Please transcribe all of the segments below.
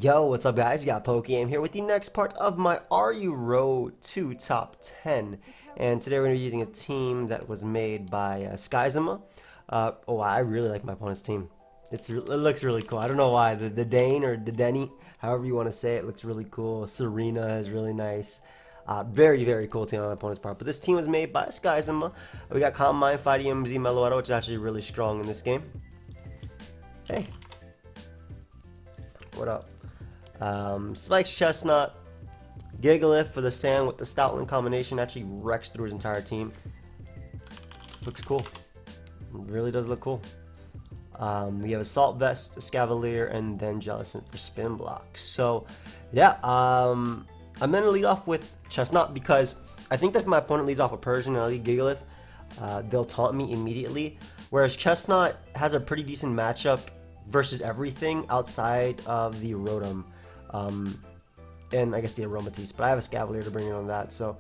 Yo, what's up guys? You got PokeaimMD here with the next part of my Are You Road to Top 10. And today we're going to be using a team that was made by Skizima. I really like my opponent's team. It looks really cool. I don't know why. The Dane or the Denny, however you want to say it, looks really cool. Serena is really nice. Very cool team on my opponent's part. But this team was made by Skizima. We got Combine, PokeaimMD, Meloetta, which is actually really strong in this game. Hey. What up? Spikes Chestnut, Gigalith for the Sand with the Stoutland combination actually wrecks through his entire team. Looks cool. It really does look cool. We have Assault Vest, Escavalier, and then Jellicent for Spin Block. So, yeah, I'm going to lead off with Chestnut because I think that if my opponent leads off a Persian and I lead Gigalith, they'll taunt me immediately. Whereas Chestnut has a pretty decent matchup versus everything outside of the Rotom. And I guess the Aromatisse, but I have a Escavalier to bring in on that, so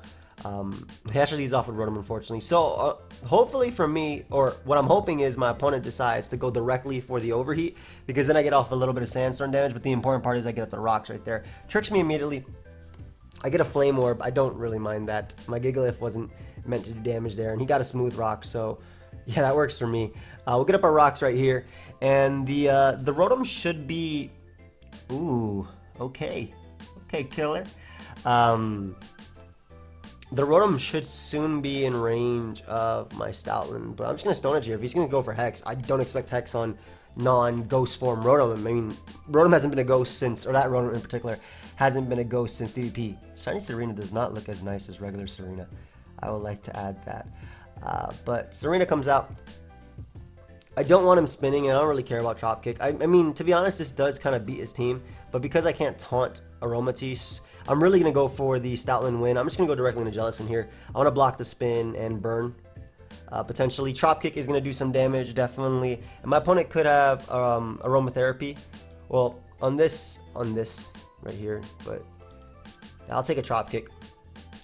he actually leads off with Rotom, unfortunately. So hopefully for me, or what I'm hoping is my opponent decides to go directly for the Overheat, because then I get off a little bit of Sandstorm damage, but the important part is I get up the rocks right there. Tricks me immediately. I get a Flame Orb. I don't really mind that. My Gigalith wasn't meant to do damage there, and he got a Smooth Rock, so yeah, that works for me. We'll get up our rocks right here, and the Rotom should be, ooh, okay, killer. The Rotom should soon be in range of my Stoutland, but I'm just gonna Stone Edge here. If he's gonna go for Hex, I don't expect Hex on non-Ghost form Rotom. I mean, Rotom hasn't been a Ghost since, or that Rotom in particular, hasn't been a Ghost since DVP. Shiny Serena does not look as nice as regular Serena. I would like to add that. But Serena comes out. I don't want him spinning, and I don't really care about Drop Kick. I mean, to be honest, this does kind of beat his team, but because I can't taunt Aromatisse, I'm really going to go for the Stoutland win. I'm just going to go directly into Jellicent here. I want to block the spin and burn. Potentially, Drop Kick is going to do some damage, definitely. And my opponent could have Aromatherapy. Well, on this right here, but I'll take a Drop Kick.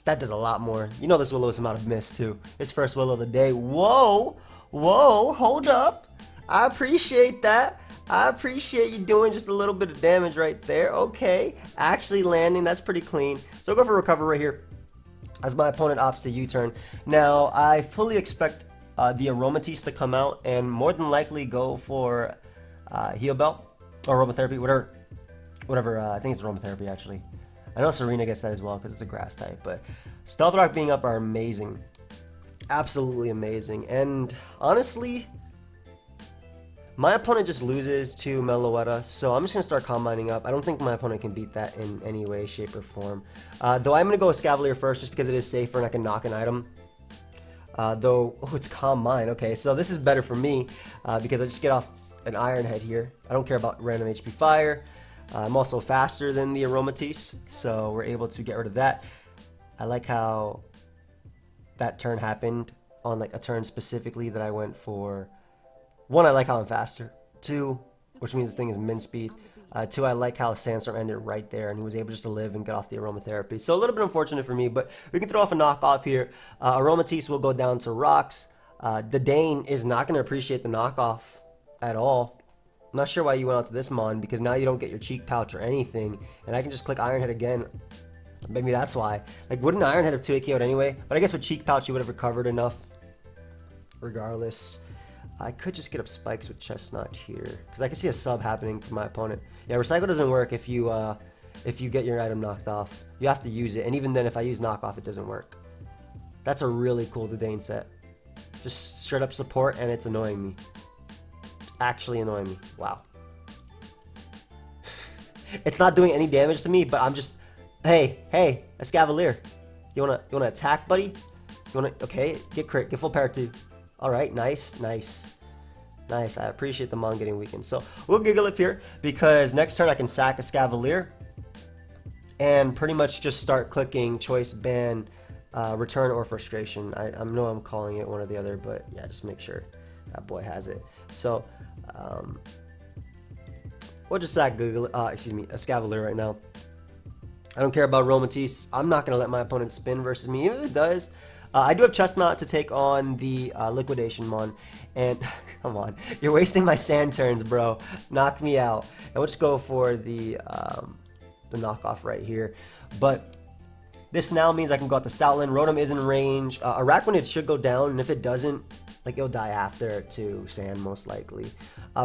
That does a lot more. You know this will lose him out of miss too. His first will of the day. Whoa, hold up. I appreciate that. I appreciate you doing just a little bit of damage right there. Okay, actually landing, that's pretty clean. So I'll go for Recover right here as my opponent opts to U-turn. Now, I fully expect the Aromatisse to come out and more than likely go for Heal Bell or Aromatherapy, whatever. I think it's Aromatherapy actually. I know Serena gets that as well because it's a grass type, but Stealth Rock being up are amazing. Absolutely amazing. And honestly, my opponent just loses to Meloetta, so I'm just going to start combining up. I don't think my opponent can beat that in any way, shape, or form. Though I'm going to go Escavalier first just because it is safer and I can knock an item. It's Combine. Okay, so this is better for me because I just get off an Iron Head here. I don't care about random HP Fire. I'm also faster than the Aromatisse, so we're able to get rid of that. I like how that turn happened on like a turn specifically that I went for. One, I like how I'm faster. Two, which means this thing is min speed. Two, I like how Sandstorm ended right there, and he was able just to live and get off the Aromatherapy. So a little bit unfortunate for me, but we can throw off a knockoff here. Aromatisse will go down to rocks. The Dane is not going to appreciate the knockoff at all. I'm not sure why you went out to this Mon, because now you don't get your Cheek Pouch or anything, and I can just click Iron Head again. Maybe that's why. Like, wouldn't Iron Head have 2 KO'd anyway? But I guess with Cheek Pouch you would have recovered enough. Regardless, I could just get up Spikes with Chestnut here, because I can see a sub happening for my opponent. Yeah, Recycle doesn't work if you get your item knocked off. You have to use it, and even then if I use knockoff it doesn't work. That's a really cool Dane set. Just straight up support, and it's annoying me. Actually annoying me. Wow. It's not doing any damage to me, but I'm just, hey, Escavalier. You wanna attack, buddy? Okay, get crit, get full power too. Alright, nice. I appreciate the Mon getting weakened. So we'll Gigalith here because next turn I can sack Escavalier and pretty much just start clicking choice, ban, return, or frustration. I know I'm calling it one or the other, but yeah, just make sure that boy has it. So we'll just sack Escavalier right now. I don't care about Aromatisse. I'm not going to let my opponent spin versus me. Even if it does, I do have Chestnut to take on the Liquidation Mon, and come on, you're wasting my sand turns, bro. Knock me out. And we'll just go for the knockoff right here. But this now means I can go out to Stoutland. Rotom is in range. Araquanid should go down, and if it doesn't, like, it'll die after to Sand most likely.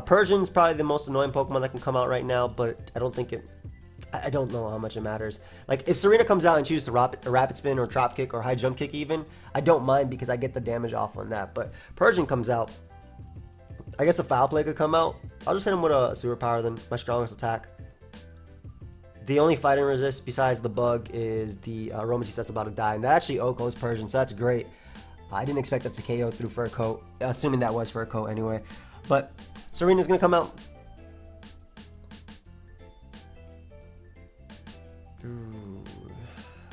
Persian's probably the most annoying Pokemon that can come out right now, but I don't think it. I don't know how much it matters. Like, if Serena comes out and chooses to rapid spin or drop kick or high jump kick even, I don't mind because I get the damage off on that. But Persian comes out, I guess a Foul Play could come out. I'll just hit him with a Superpower then, my strongest attack. The only fighting resist besides the bug is the Aromatisse that's about to die. And that actually OHKO's Persian, so that's great. I didn't expect that to KO through Fur Coat, assuming that was Fur Coat anyway. But Serena's going to come out.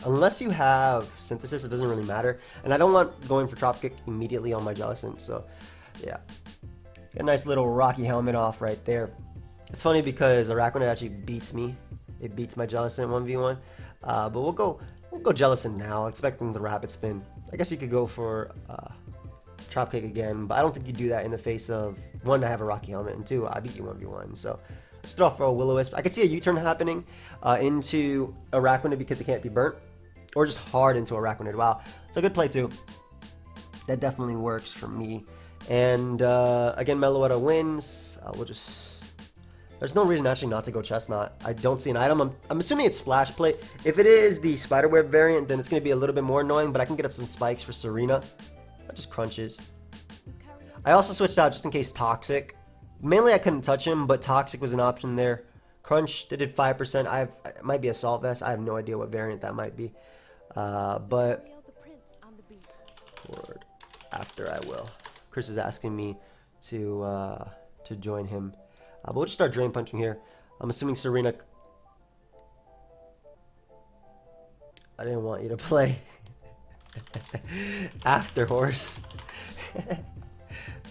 Unless you have Synthesis, it doesn't really matter. And I don't want going for Drop Kick immediately on my Jellicent, so yeah. Get a nice little Rocky Helmet off right there. It's funny because Araquanid actually beats me. It beats my Jellicent 1v1. But we'll go Jellicent now, expecting the Rapid Spin. I guess you could go for Drop Kick again, but I don't think you do that in the face of, one, I have a Rocky Helmet, and two, I beat you 1v1. So let's start off for a Will-O-Wisp. I could see a U-turn happening into Araquanid because it can't be burnt. Or just hard into Araquanid. Wow. It's a good play too. That definitely works for me. And again, Meloetta wins. We'll just... There's no reason actually not to go Chestnut. I don't see an item. I'm assuming it's Splash Plate. If it is the Spiderweb variant, then it's going to be a little bit more annoying. But I can get up some spikes for Serena. That just crunches. I also switched out just in case Toxic. Mainly I couldn't touch him, but Toxic was an option there. Crunch, they did 5%. It might be Assault Vest. I have no idea what variant that might be. But word after I will. Chris is asking me to join him. But we'll just start Drain Punching here. I'm assuming Serena. I didn't want you to play after Horse.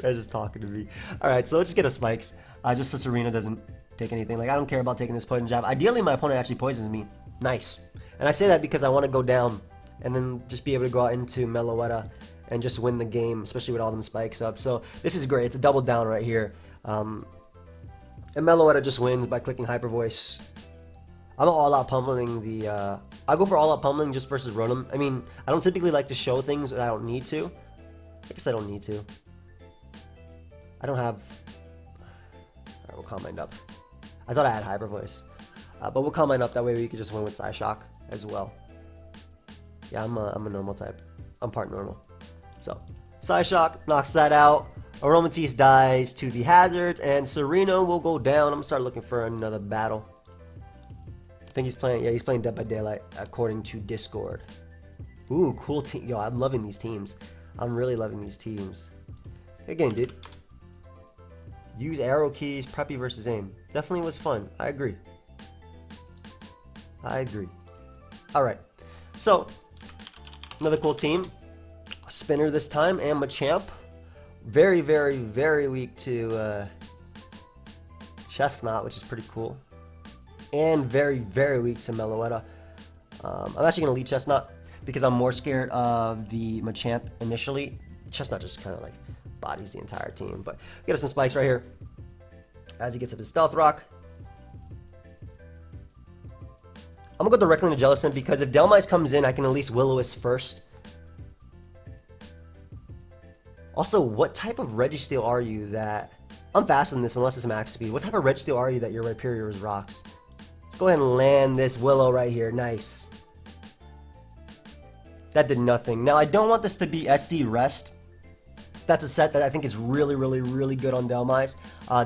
They're just talking to me. All right, so let's just get a Spikes. Just so Serena doesn't take anything. Like, I don't care about taking this Poison Jab. Ideally, my opponent actually poisons me. Nice. And I say that because I want to go down and then just be able to go out into Meloetta and just win the game, especially with all them spikes up. So this is great. It's a double down right here. And Meloetta just wins by clicking Hyper Voice. I'm all out pummeling the... I go for all out pummeling just versus Rotom. I mean, I don't typically like to show things that I don't need to. I guess I don't need to. I don't have... Alright, we'll Calm Mind up. I thought I had Hyper Voice. But we'll Calm Mind up, that way we can just win with Psyshock as well. Yeah, I'm a normal type. I'm part normal. So, Psyshock knocks that out. Aromatisse dies to the hazards, and Serena will go down. I'm gonna start looking for another battle. I think he's playing, yeah, he's playing Dead by Daylight, according to Discord. Ooh, cool team. Yo, I'm loving these teams. I'm really loving these teams. Good game, dude. Use arrow keys, preppy versus aim. Definitely was fun. I agree. I agree. Alright. So, another cool team. Spinner this time, and Machamp. Very, very, very weak to Chestnut, which is pretty cool. And very, very weak to Meloetta. I'm actually going to lead Chestnut because I'm more scared of the Machamp initially. Chestnut just kind of like bodies the entire team. But get us some spikes right here as he gets up his Stealth Rock. I'm going to go directly into Jellicent because if Dhelmise comes in, I can at least Will-O-Wisp first. Also, what type of Registeel are you that... I'm faster than this unless it's max speed. What type of Registeel are you that your Rhyperior is rocks? Let's go ahead and land this Willow right here. Nice. That did nothing. Now, I don't want this to be SD Rest. That's a set that I think is really, really, really good on Dhelmise.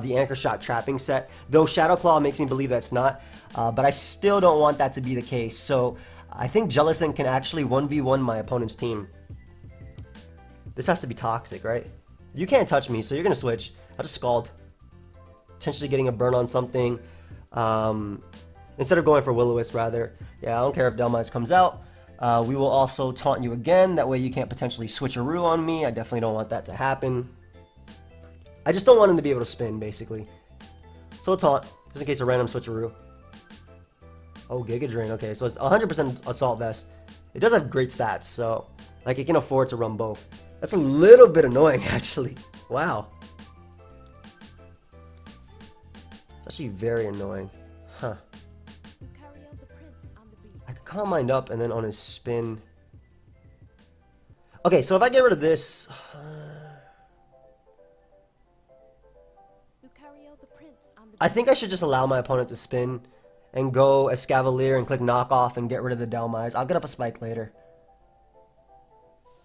The Anchor Shot Trapping set. Though Shadow Claw makes me believe that's not. But I still don't want that to be the case. So, I think Jellicent can actually 1v1 my opponent's team. This has to be Toxic, right? You can't touch me, so you're going to switch. I'll just Scald. Potentially getting a burn on something. Instead of going for Will-O-Wisp, rather. Yeah, I don't care if Dhelmise comes out. We will also taunt you again. That way you can't potentially switcheroo on me. I definitely don't want that to happen. I just don't want him to be able to spin, basically. So we'll taunt, just in case a random switcheroo. Oh, Giga Drain. Okay, so it's 100% Assault Vest. It does have great stats, so Like, it can afford to run both. That's a little bit annoying, actually. Wow. It's actually very annoying. Huh. I could Calm Mind up and then on his spin. Okay, so if I get rid of this... I think I should just allow my opponent to spin and go Escavalier and click knockoff and get rid of the Delmise. I'll get up a spike later.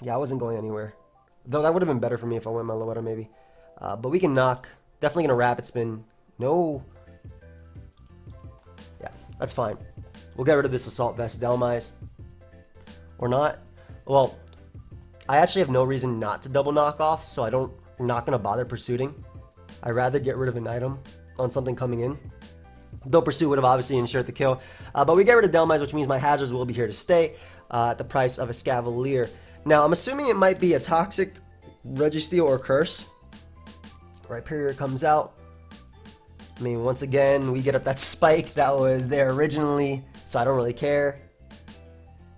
Yeah, I wasn't going anywhere. Though that would have been better for me if I went Meloetta maybe. But we can knock. Definitely going to rapid spin. No. Yeah, that's fine. We'll get rid of this Assault Vest Delmise. Or not. Well, I actually have no reason not to double knockoff, so I'm not going to bother pursuing. I'd rather get rid of an item on something coming in. Though Pursuit would have obviously ensured the kill. But we get rid of Delmise, which means my hazards will be here to stay at the price of Escavalier. Now, I'm assuming it might be a Toxic, Registeel, or Curse. Rhyperior comes out. I mean, once again, we get up that spike that was there originally, so I don't really care.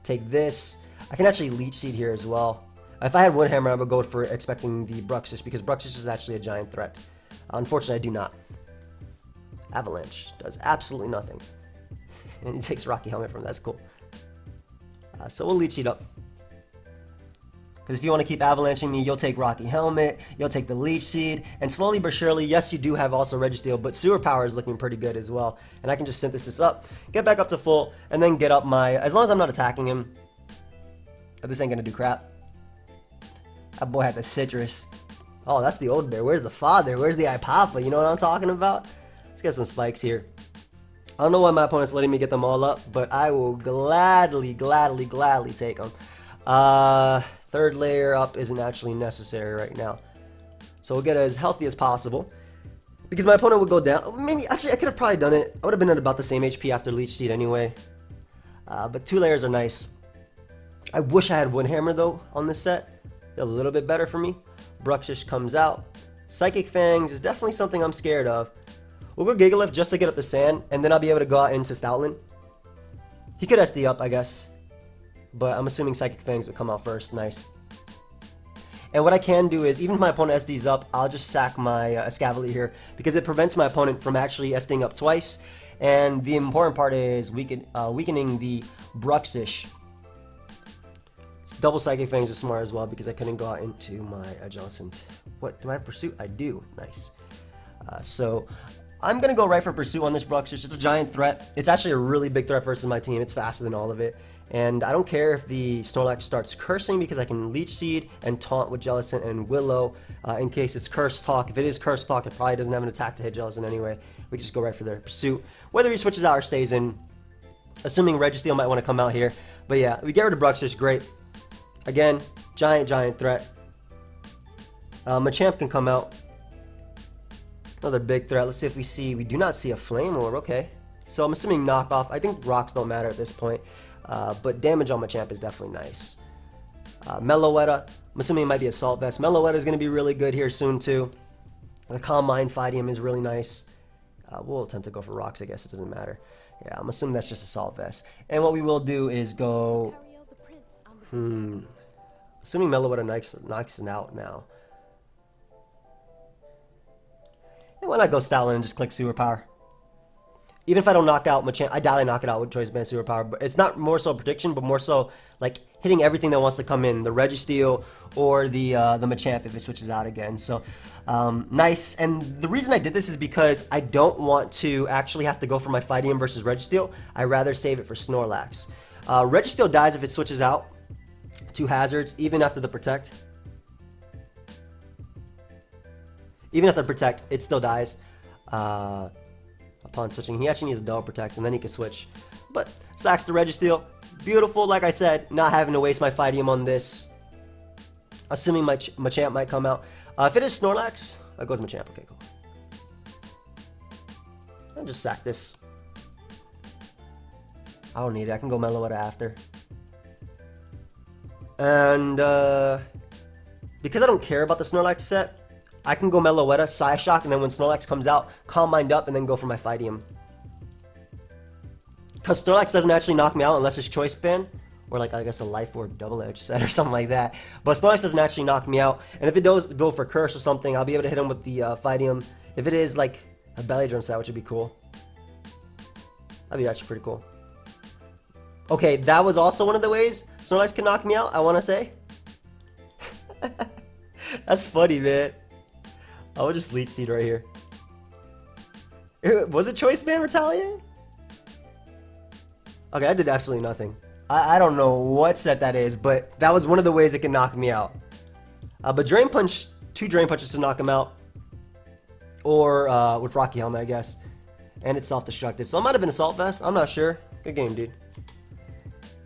Take this. I can actually Leech Seed here as well. If I had Woodhammer, I would go for expecting the Bruxish, because Bruxish is actually a giant threat. Unfortunately, I do not. Avalanche does absolutely nothing. And he takes Rocky Helmet from that's cool. So we'll Leech Seed up. Because if you want to keep avalanching me, you'll take Rocky Helmet, you'll take the Leech Seed, and slowly but surely, yes, you do have also Registeel, but Sewer Power is looking pretty good as well. And I can just Synthesis up, get back up to full, and then get up my... As long as I'm not attacking him, this ain't going to do crap. That boy had the Citrus. Oh, that's the old bear. Where's the father? Where's the Ipapa? You know what I'm talking about? Let's get some spikes here. I don't know why my opponent's letting me get them all up, but I will gladly take them. Third layer up isn't actually necessary right now. So we'll get as healthy as possible. Because my opponent would go down. Maybe, actually, I could have probably done it. I would have been at about the same HP after Leech Seed anyway. But 2 layers are nice. I wish I had Woodhammer, though, on this set. A little bit better for me. Bruxish comes out. Psychic Fangs is definitely something I'm scared of. We'll go Gigalith just to get up the sand, and then I'll be able to go out into Stoutland. He could SD up, I guess. But I'm assuming Psychic Fangs will come out first. Nice. And what I can do is, even if my opponent SDs up, I'll just sack my Escavalier here, because it prevents my opponent from actually SDing up twice. And the important part is weakening the Bruxish. Double Psychic Fangs is smart as well, because I couldn't go out into my Jellicent. What, do I have Pursuit? I do. Nice. So I'm going to go right for Pursuit on this Bruxish. It's a giant threat. It's actually a really big threat versus my team. It's faster than all of it. And I don't care if the Snorlax starts cursing, because I can Leech Seed and taunt with Jellicent and Willow in case it's Curse Talk. If it is Curse Talk, it probably doesn't have an attack to hit Jellicent anyway. We just go right for their Pursuit. Whether he switches out or stays in, assuming Registeel might want to come out here. But yeah, we get rid of Bruxish, great. Again, giant threat. Machamp can come out. Another big threat. Let's see if we do not see a Flame Orb, okay. So I'm assuming knockoff. I think rocks don't matter at this point. But damage on Machamp is definitely nice. Meloetta, I'm assuming it might be Assault Vest. Meloetta is going to be really good here soon too. The Calm Mind Fightium is really nice. We'll attempt to go for rocks, I guess it doesn't matter. Yeah, I'm assuming that's just Assault Vest. And what we will do is go... Assuming Meloetta knocks it out now. And why not go Stoutland and just click Sewer Power? Even if I don't knock out Machamp, I doubt I knock it out with Choice Band Sewer Power, but it's not more so prediction, but more so like hitting everything that wants to come in, the Registeel or the Machamp if it switches out again. So nice. And the reason I did this is because I don't want to actually have to go for my Fightium versus Registeel. I'd rather save it for Snorlax. Registeel dies if it switches out. 2 hazards, even after the Protect. Even after the Protect, it still dies. Upon switching, he actually needs a double Protect, and then he can switch. But sacks the Registeel. Beautiful, like I said, not having to waste my Fightium on this. Assuming my Machamp might come out. If it is Snorlax, that goes Machamp. Okay, cool. I'll just sack this. I don't need it. I can go Meloetta after. And because I don't care about the Snorlax set, I can go Meloetta, Psyshock, and then when Snorlax comes out, Calm Mind up, and then go for my Fightium. Because Snorlax doesn't actually knock me out unless it's Choice Band or like I guess a life orb double edge set or something like that. But Snorlax doesn't actually knock me out, and if it does go for curse or something, I'll be able to hit him with the Fightium. If it is like a belly drum set, which would be cool, that'd be actually pretty cool. Okay, that was also one of the ways Snorlax can knock me out, I want to say. That's funny, man. I would just Leech Seed right here. Was it Choice Band Retaliate? Okay, I did absolutely nothing. I don't know what set that is, but that was one of the ways it can knock me out. But Drain Punch, 2 Drain Punches to knock him out. Or with Rocky Helmet, I guess. And it's self-destructed. So it might have been Assault Vest. I'm not sure. Good game, dude.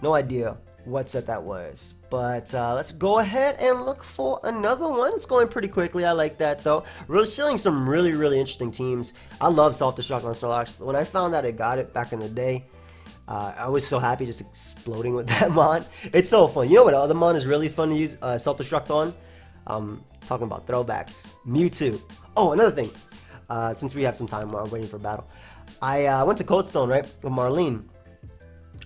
No idea what set that was. But let's go ahead and look for another one. It's going pretty quickly. I like that, though. Really showing some really, really interesting teams. I love self-destruct on Snorlax. When I found out I got it back in the day, I was so happy just exploding with that mon. It's so fun. You know what other mon is really fun to use self-destruct on? Talking about throwbacks. Mewtwo. Oh, another thing. Since we have some time while I'm waiting for battle. I went to Coldstone, right, with Marlene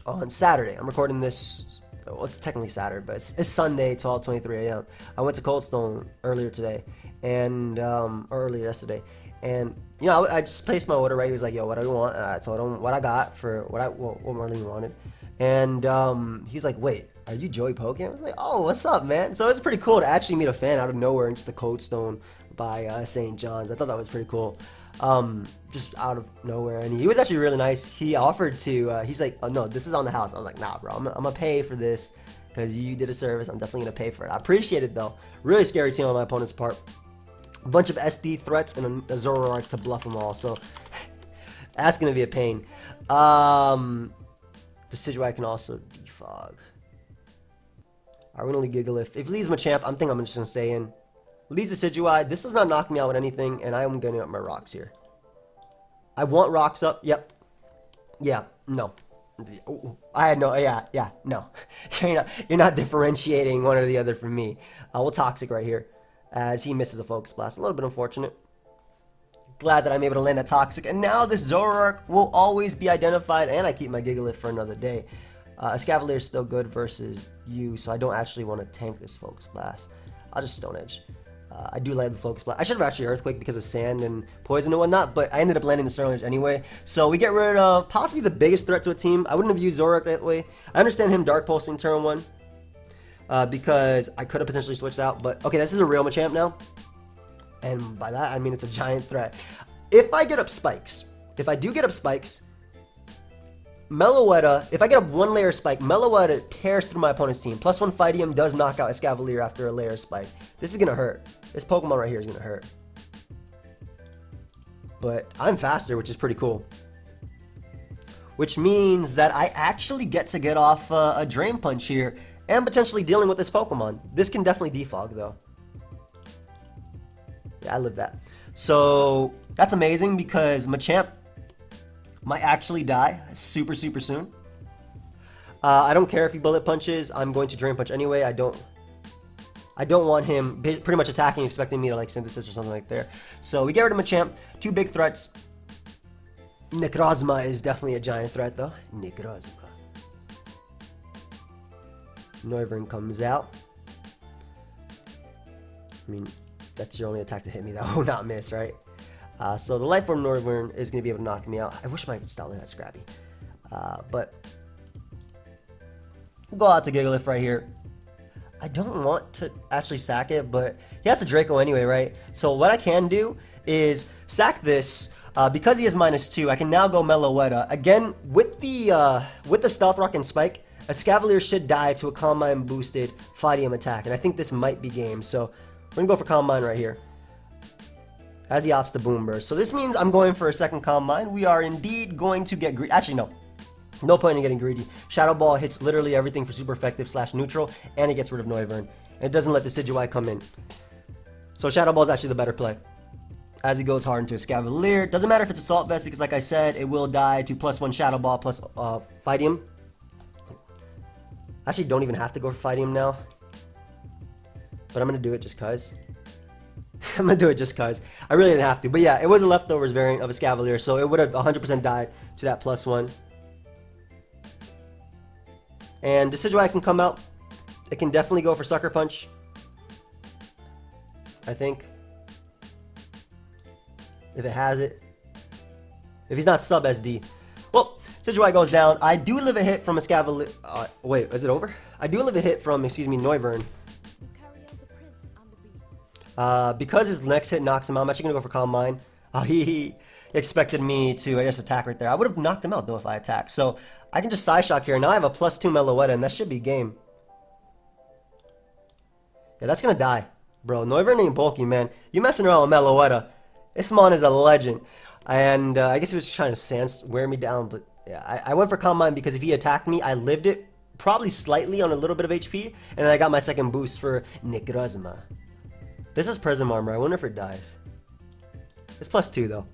on Saturday. I'm recording this, well, it's technically Saturday, but it's Sunday, 12:23 a.m. I went to Coldstone earlier today, and earlier yesterday, and you know, I just placed my order, right? He was like, yo, what do you want? And I told him what I got for what Marlene wanted, and he's like, wait, are you Joey Pokemon? I was like, oh, what's up, man? So it's pretty cool to actually meet a fan out of nowhere in just the Coldstone by St. John's. I thought that was pretty cool. Just out of nowhere, and he was actually really nice. He offered to, he's like, oh no, this is on the house. I was like, nah, bro, I'm gonna pay for this because you did a service. I'm definitely gonna pay for it. I appreciate it though. Really scary team on my opponent's part. A bunch of SD threats and a Zoroark to bluff them all. So that's gonna be a pain. The Decidueye can also defog. Alright, we're gonna leave Gigalith. If he leaves Machamp, I'm just gonna stay in. Leads the Decidueye. This does not knock me out with anything, and I am getting up my rocks here. I want rocks up. Yep. Yeah. No. I had no. Yeah. No. You're not differentiating one or the other from me. We'll Toxic right here, as he misses a Focus Blast. A little bit unfortunate. Glad that I'm able to land a Toxic, and now this Zoroark will always be identified, and I keep my Gigalith for another day. Escavalier is still good versus you, so I don't actually want to tank this Focus Blast. I'll just Stone Edge. I do land the Focus Blast. I should have actually Earthquake because of sand and poison and whatnot, but I ended up landing the Stone Edge anyway. So we get rid of possibly the biggest threat to a team. I wouldn't have used Zoroark that way. I understand him Dark Pulsing turn 1 because I could have potentially switched out, but okay, this is a real Machamp now. And by that, I mean it's a giant threat. If I get up Spikes, if I do get up Spikes, Meloetta, if I get up 1 layer spike, Meloetta tears through my opponent's team. +1 Fightium does knock out Escavalier after a layer spike. This is going to hurt. This Pokemon right here is going to hurt. But I'm faster, which is pretty cool. Which means that I actually get to get off a Drain Punch here and potentially dealing with this Pokemon. This can definitely defog though. Yeah, I live that. So that's amazing because Machamp might actually die super soon. I don't care if he bullet punches. I'm going to Drain Punch anyway. I don't want him pretty much attacking, expecting me to like Synthesis or something like there. So we get rid of Machamp. 2 big threats. Necrozma is definitely a giant threat though. Necrozma. Noivern comes out. I mean, that's your only attack to hit me that will not miss, right? So the Life Form Noivern is going to be able to knock me out. I wish my Stoutland had Scrappy. But we'll go out to Gigalith right here. I don't want to actually sack it, but he has a Draco anyway, right? So what I can do is sack this. Because he has -2, I can now go Meloetta. Again, with the Stealth Rock and Spike, Escavalier should die to a Calm Mind boosted Fightium attack. And I think this might be game. So we're going to go for Calm Mind right here, as he opts the Boom Burst. So this means I'm going for a second Calm Mind. We are indeed going to get greedy. Actually, no. No point in getting greedy. Shadow Ball hits literally everything for super effective / neutral, and it gets rid of Noivern. And it doesn't let the Decidueye come in. So Shadow Ball is actually the better play, as he goes hard into Escavalier. Doesn't matter if it's Assault Vest, because like I said, it will die to +1 Shadow Ball plus Fightium. Actually, don't even have to go for Fightium now. But I'm going to do it just cuz. I'm going to do it just cuz. I really didn't have to. But yeah, it was a leftovers variant of Escavalier, so it would have 100% died to that +1. And Decidueye can come out. It can definitely go for Sucker Punch, I think, if it has it. If he's not sub SD. Well, Decidueye goes down. I do live a hit from a Scavalier. Wait, is it over? I do live a hit from, excuse me, Noivern. Because his next hit knocks him out, I'm actually going to go for Calm Mind. He expected me to, I guess, attack right there. I would have knocked him out, though, if I attacked. So I can just Psyshock here. Now I have a +2 Meloetta, and that should be game. Yeah, that's going to die. Bro, Noivern ain't bulky, man. You messing around with Meloetta. This mon is a legend. And I guess he was trying to wear me down, but yeah, I went for Calm Mind because if he attacked me, I lived it probably slightly on a little bit of HP, and then I got my second boost for Necrozma. This is Prism Armor. I wonder if it dies. It's +2 though.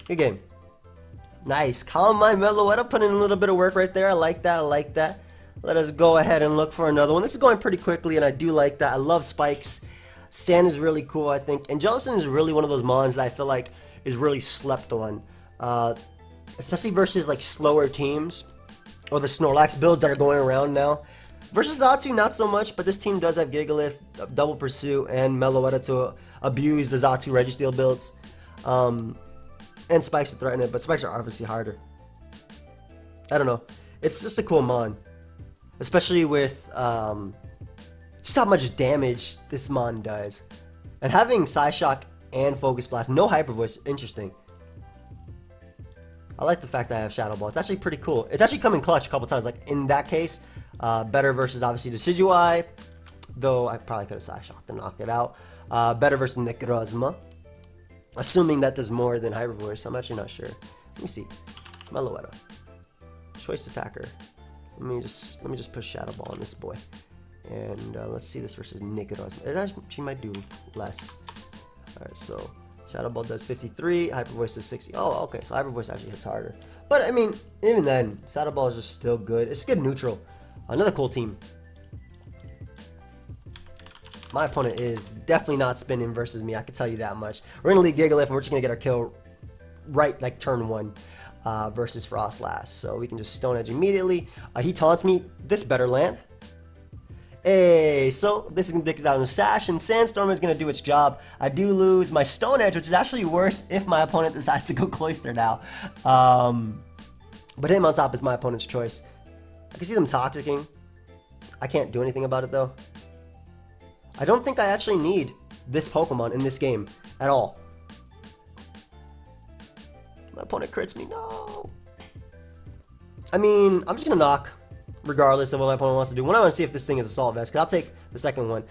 Good game. Nice. Calm Mind Meloetta putting in a little bit of work right there. I like that. I like that. Let us go ahead and look for another one. This is going pretty quickly, and I do like that. I love spikes. Sand is really cool, I think. And Jellicent is really one of those mons that I feel like is really slept on. Especially versus like slower teams. Or the Snorlax builds that are going around now. Versus Xatu, not so much, but this team does have Gigalith, Double Pursuit, and Meloetta to abuse the Xatu Registeel builds. And Spikes to threaten it, but Spikes are obviously harder. I don't know. It's just a cool mon. Especially with just how much damage this mon does. And having Psyshock and Focus Blast, no Hyper Voice, interesting. I like the fact that I have Shadow Ball. It's actually pretty cool. It's actually come in clutch a couple times. Like in that case, better versus obviously Decidueye, though I probably could have Psyshocked and knocked it out. Better versus Necrozma, assuming that does more than Hyper Voice. I'm actually not sure. Let me see. Meloetta, choice attacker. Let me just push Shadow Ball on this boy, and let's see this versus Necrozma. It actually, she might do less. All right, so Shadow Ball does 53, Hyper Voice does 60. Oh, okay, so Hyper Voice actually hits harder. But I mean, even then, Shadow Ball is just still good. It's good neutral. Another cool team. My opponent is definitely not spinning versus me, I can tell you that much. We're gonna lead Gigalith and we're just gonna get our kill right like turn 1 versus Frostlass. So we can just Stone Edge immediately. He taunts me. This better land. Hey, so this is going to take it down to Sash, and Sandstorm is going to do its job. I do lose my Stone Edge, which is actually worse if my opponent decides to go Cloyster now. But him on top is my opponent's choice. I can see them Toxicking. I can't do anything about it, though. I don't think I actually need this Pokemon in this game at all. My opponent crits me. No. I mean, I'm just going to knock, regardless of what my opponent wants to do. One, I want to see if this thing is Assault Vest, because I'll take the second one.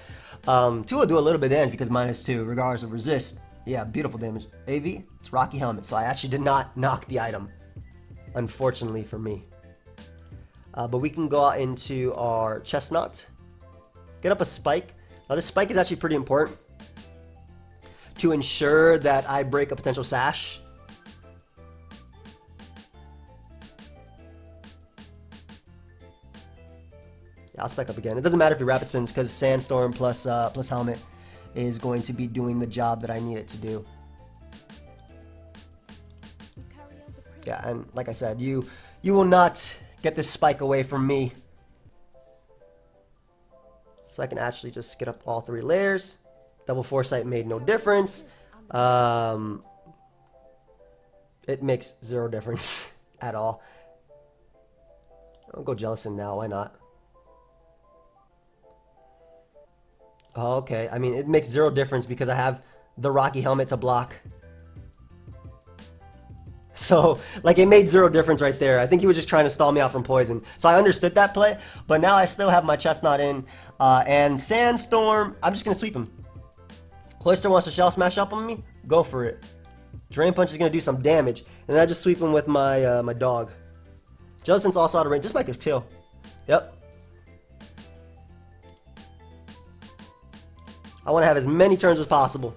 Two will do a little bit of damage because -2, regardless of resist. Yeah, beautiful damage. AV, it's Rocky Helmet, so I actually did not knock the item, unfortunately for me. But we can go out into our Chestnut, get up a Spike. Now this Spike is actually pretty important to ensure that I break a potential Sash. I'll Spike up again. It doesn't matter if he Rapid Spins because Sandstorm plus Helmet is going to be doing the job that I need it to do. Yeah, and like I said, you will not get this Spike away from me. So I can actually just get up all 3 layers. Double Foresight made no difference. It makes 0 difference at all. I'll go Jellicent now, why not? Oh, okay, I mean, it makes 0 difference because I have the Rocky Helmet to block. So, like, it made 0 difference right there. I think he was just trying to stall me out from poison. So I understood that play, but now I still have my Chestnut in. And Sandstorm, I'm just going to sweep him. Cloyster wants to Shell Smash up on me? Go for it. Drain Punch is going to do some damage. And then I just sweep him with my my dog. Jellicent's also out of range. This might get kill. Yep. I want to have as many turns as possible.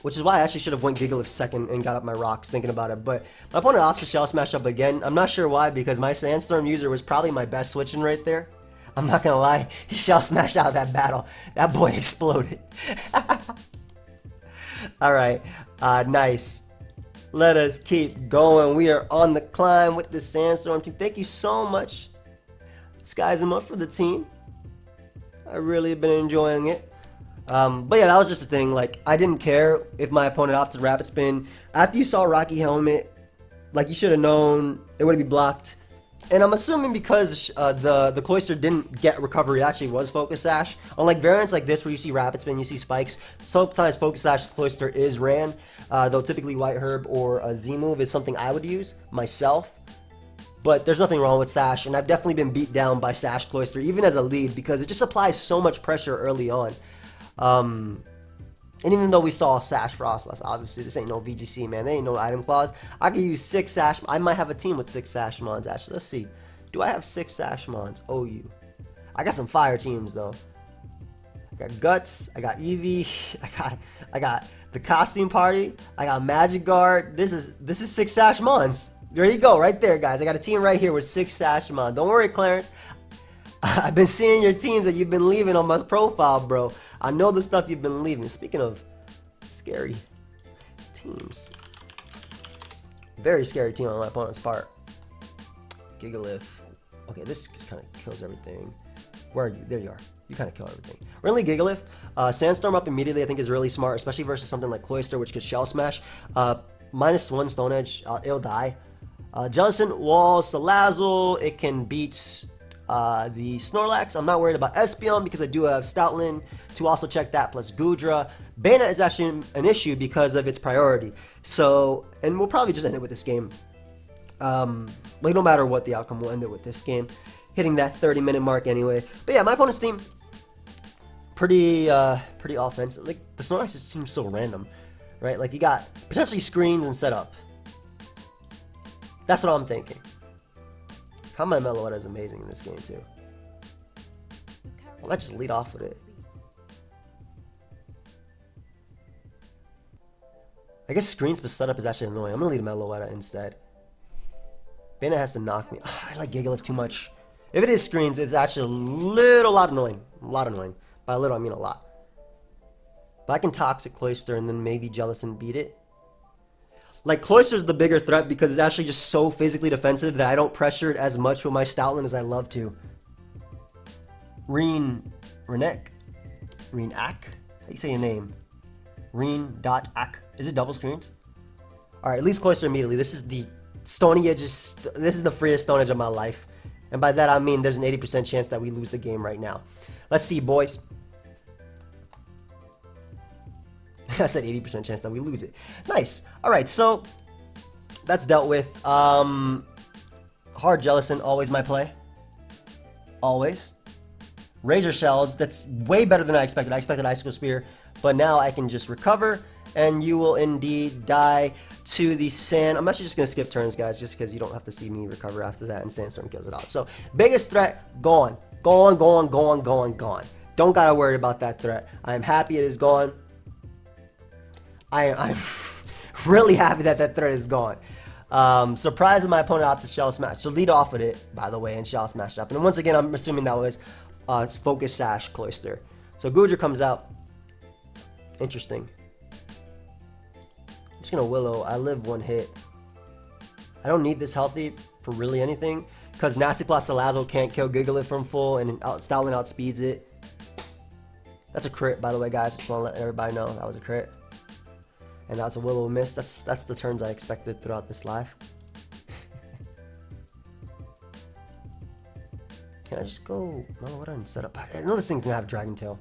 Which is why I actually should have went Gigalith second and got up my rocks thinking about it. But my opponent opts to Shell Smash up again. I'm not sure why, because my Sandstorm user was probably my best switching right there. I'm not going to lie. He Shell Smashed out of that battle. That boy exploded. Alright. Nice. Let us keep going. We are on the climb with the Sandstorm team. Thank you so much skies him up for the team. I really have been enjoying it. But yeah, that was just a thing. Like, I didn't care if my opponent opted rapid spin. After you saw Rocky Helmet, like, you should have known it would be blocked. And I'm assuming because the Cloyster didn't get recovery, it actually was Focus Sash. Unlike variants like this where you see rapid spin, you see spikes, sometimes Focus Sash Cloyster is ran. Though typically White Herb or a Z move is something I would use myself. But there's nothing wrong with Sash, and I've definitely been beat down by Sash Cloyster, even as a lead, because it just applies so much pressure early on. And even though we saw Sash Frostless, obviously this ain't no VGC, man. There ain't no item clause. I could use 6 Sash. I might have a team with 6 Sash Mons, actually. Let's see. Do I have 6 Sash Mons? OU. I got some fire teams, though. I got Guts. I got Eevee. I got the Costume Party. I got Magic Guard. This is 6 Sash Mons. There you go, right there, guys. I got a team right here with 6 Sashmon. Don't worry, Clarence. I've been seeing your teams that you've been leaving on my profile, bro. I know the stuff you've been leaving. Speaking of scary teams. Very scary team on my opponent's part. Gigalith. Okay, this just kind of kills everything. Where are you? There you are. You kind of kill everything. Really, Gigalith. Sandstorm up immediately I think is really smart, especially versus something like Cloyster, which could Shell Smash. -1 Stone Edge. It'll die. Johnson, Walls, Salazzle, it can beat the Snorlax. I'm not worried about Espeon because I do have Stoutland to also check that, plus Goodra. Bana is actually an issue because of its priority. So, and we'll probably just end it with this game. Like, no matter what the outcome, we'll end it with this game. Hitting that 30-minute mark anyway. But yeah, my opponent's team, pretty offensive. Like, the Snorlax just seems so random, right? Like, you got potentially screens and setup. That's what I'm thinking. My Meloetta is amazing in this game too. Let's just lead off with it. I guess screens for setup is actually annoying. I'm gonna lead Meloetta instead. Bana has to knock me. Ugh, I like Gigalith too much. If it is screens, it's actually a lot annoying. A lot annoying. By a little, I mean a lot. But I can Toxic Cloyster and then maybe Jellicent beat it. Like, Cloyster's the bigger threat because it's actually just so physically defensive that I don't pressure it as much with my Stoutland as I love to. Reenac? How do you say your name? Reen.ac. Is it double screened? Alright, at least Cloyster immediately. This is the Stony Edge. This is the freest Stone Edge of my life. And by that I mean there's an 80% chance that we lose the game right now. Let's see, boys. I said 80% chance that we lose it. Nice. Alright, so that's dealt with. Hard Jellicent, always my play. Always. Razor Shells, that's way better than I expected. I expected Icicle Spear, but now I can just recover, and you will indeed die to the sand. I'm actually just going to skip turns, guys, just because you don't have to see me recover after that, and Sandstorm kills it out. So, biggest threat, gone. Gone. Don't gotta worry about that threat. I'm happy it is gone. I'm really happy that that threat is gone. Surprised that my opponent opted Shell Smash. So lead off with it, by the way, and Shell Smash up. And once again, I'm assuming that was Focus Sash Cloyster. So Goodra comes out. Interesting. I'm just gonna Willow. I live one hit. I don't need this healthy for really anything, because Nasty Plot Salazzle can't kill Gigalith from full, and Stoutland outspeeds it. That's a crit, by the way, guys. I just want to let everybody know that was a crit. And that's a Willow miss. That's the turns I expected throughout this live. Can I just go Meloetta and set up? I know this thing's gonna have Dragon Tail.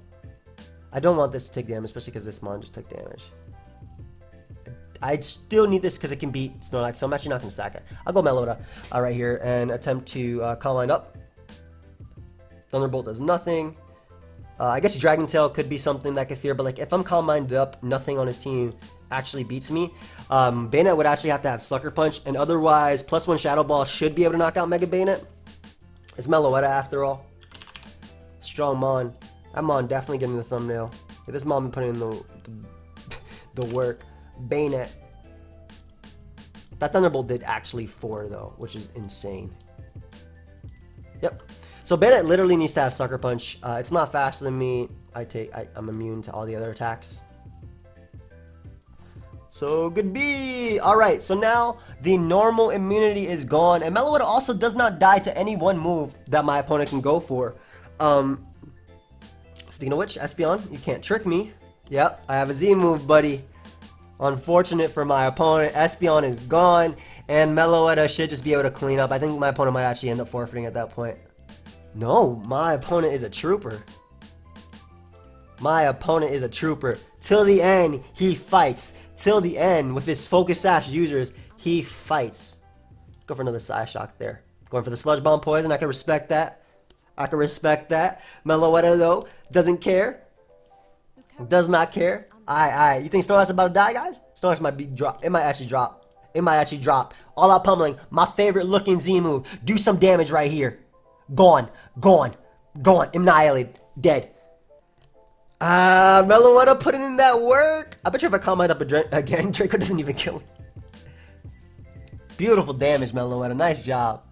I don't want this to take damage, especially because this Mon just took damage. I still need this because it can beat Snorlax, so I'm actually not gonna sack it. I'll go Meloetta right here and attempt to Calm Mind up. Thunderbolt does nothing. I guess Dragon Tail could be something that I could fear, but like if I'm Calm Minded up, nothing on his team actually beats me. Bayonet would actually have to have Sucker Punch, and otherwise +1 Shadow Ball should be able to knock out Mega Bayonet. It's Meloetta after all. Strong Mon. That Mon definitely getting the thumbnail. Yeah, this Mon been putting in the work. Bayonet. That Thunderbolt did actually 4 though, which is insane. Yep. So Bayonet literally needs to have Sucker Punch. It's not faster than me. I'm immune to all the other attacks. So good B. Alright, so now the normal immunity is gone. And Meloetta also does not die to any one move that my opponent can go for. Speaking of which, Espeon, you can't trick me. Yep, I have a Z move, buddy. Unfortunate for my opponent. Espeon is gone. And Meloetta should just be able to clean up. I think my opponent might actually end up forfeiting at that point. No, my opponent is a trooper. My opponent is a trooper. Till the end, he fights. Till the end, with his Focus Sash users, he fights. Go for another Side Shock there. Going for the Sludge Bomb Poison. I can respect that. I can respect that. Meloetta, though, doesn't care. Does not care. Alright. You think Snorlax about to die, guys? Snorlax might be dropped. It might actually drop. It might actually drop. All out pummeling. My favorite looking Z move. Do some damage right here. Gone. Gone. Gone. Annihilated. Dead. Meloetta putting in that work. I bet you if I comment up again, Draco doesn't even kill me. Beautiful damage, Meloetta. Nice job.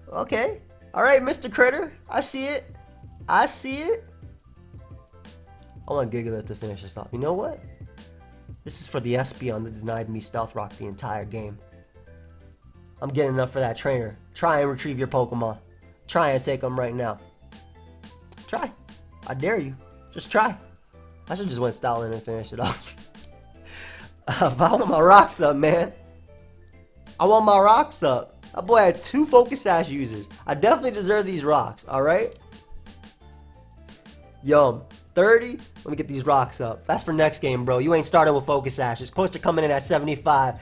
Okay. Alright, Mr. Critter. I see it. I see it. I want Gigalith to finish this off. You know what? This is for the Espeon that denied me Stealth Rock the entire game. I'm getting enough for that trainer. Try and retrieve your Pokemon. Try and take them right now. Try. I dare you. Just try. I should just went Stoutland and finish it off. But I want my rocks up, man. I want my rocks up. That boy had 2 Focus Sash users. I definitely deserve these rocks, alright? Yum. 30. Let me get these rocks up. That's for next game, bro. You ain't starting with Focus Sashes. Cloyster coming in at 75.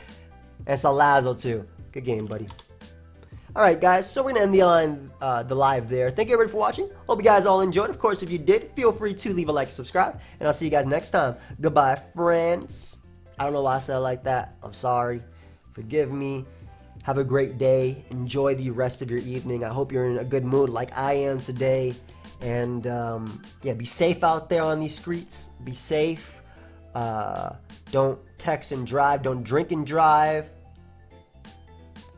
And Salazzle too. Good game, buddy. Alright guys, so we're going to end the live there. Thank you everybody for watching. Hope you guys all enjoyed. Of course, if you did, feel free to leave a like and subscribe. And I'll see you guys next time. Goodbye, friends. I don't know why I said it like that. I'm sorry. Forgive me. Have a great day. Enjoy the rest of your evening. I hope you're in a good mood like I am today. And yeah, be safe out there on these streets. Be safe. Don't text and drive. Don't drink and drive.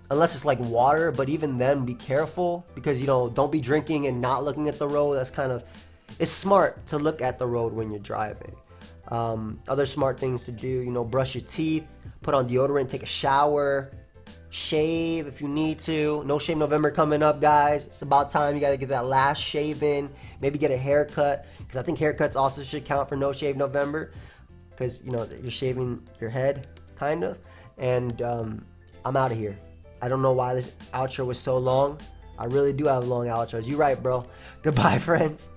Unless it's like water, but even then, be careful because, you know, don't be drinking and not looking at the road. That's kind of, it's smart to look at the road when you're driving. Other smart things to do, you know, brush your teeth, put on deodorant, take a shower, shave if you need to. No Shave November coming up, guys. It's about time you got to get that last shave in. Maybe get a haircut because I think haircuts also should count for No Shave November because, you know, you're shaving your head, kind of. And I'm out of here. I don't know why this outro was so long. I really do have long outros. You're right, bro. Goodbye, friends.